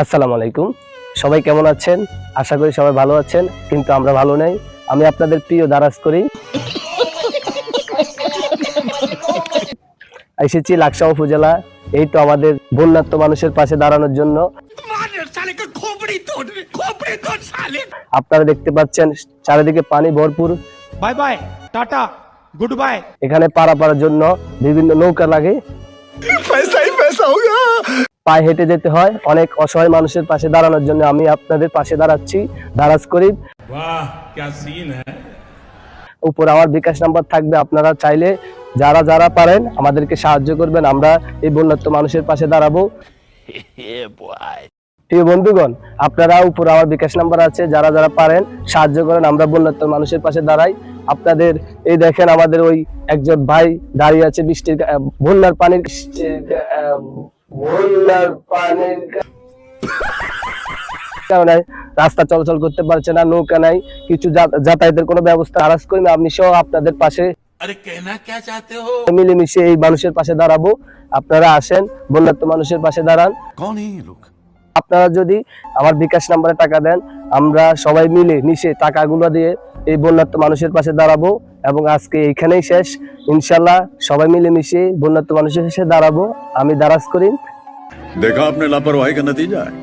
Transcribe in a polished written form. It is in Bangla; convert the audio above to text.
আসসালামু আলাইকুম। সবাই কেমন আছেন? আশা করি সবাই ভালো আছেন, কিন্তু আমরা ভালো নেই। আমি আপনাদের প্রিয় দারাজ করি এসেছি লাকসাম উপজেলা। এই তো আমাদের বন্যার্ত মানুষের পাশে দাঁড়ানোর জন্য। আপনারা দেখতে পাচ্ছেন চারিদিকে পানি ভরপুর। Bye bye, tata, good bye. এখানে পারাপারের জন্য বিভিন্ন নৌকা লাগে, পায়ে হেঁটে যেতে হয়। অনেক অসহায় মানুষের পাশে দাঁড়ানোর জন্য আমি আপনাদের পাশে দাঁড়াচ্ছি, দারাজ করি। वाह क्या सीन है। উপর আমার বিকাশ নাম্বার থাকবে, আপনারা চাইলে যারা যারা পারেন আমাদেরকে সাহায্য করবেন। আমরা এই বন্যার্ত মানুষের পাশে দাঁড়াবো। প্রিয় বন্ধুগণ, আপনারা উপর আমার বিকাশ নাম্বার আছে, যারা যারা পারেন সাহায্য করেন। আমরা বন্যার্ত মানুষের পাশে দাঁড়াই। আপনাদের এই দেখেন, আমাদের ওই একজন ভাই দাঁড়িয়ে আছে বৃষ্টির বন্যার পানির কারণে রাস্তা চলাচল করতে পারছে না, নৌকা নাই, কিছু যাতায়াতের কোনো ব্যবস্থা। আরাজ করি আমি সহ আপনাদের পাশে अरे कहना क्या चाहते हो। মিলেমিশে এই মানুষের পাশে দাঁড়াবো। আপনারা আসেন, বন্যার্ত মানুষের পাশে দাঁড়ান। कौन है ये लोग। আপনারা যদি আমার বিকাশ নাম্বারে টাকা দেন, আমরা সবাই মিলে মিশে টাকাগুলো দিয়ে এই বন্যার্ত মানুষের পাশে দাঁড়াবো। এবং আজকে এইখানেই শেষ, ইনশাল্লাহ সবাই মিলে মিশে বন্যার্ত মানুষের পাশে দাঁড়াবো। আমি দারাজ করি। देखा आपने लापरवाही का नतीजा है।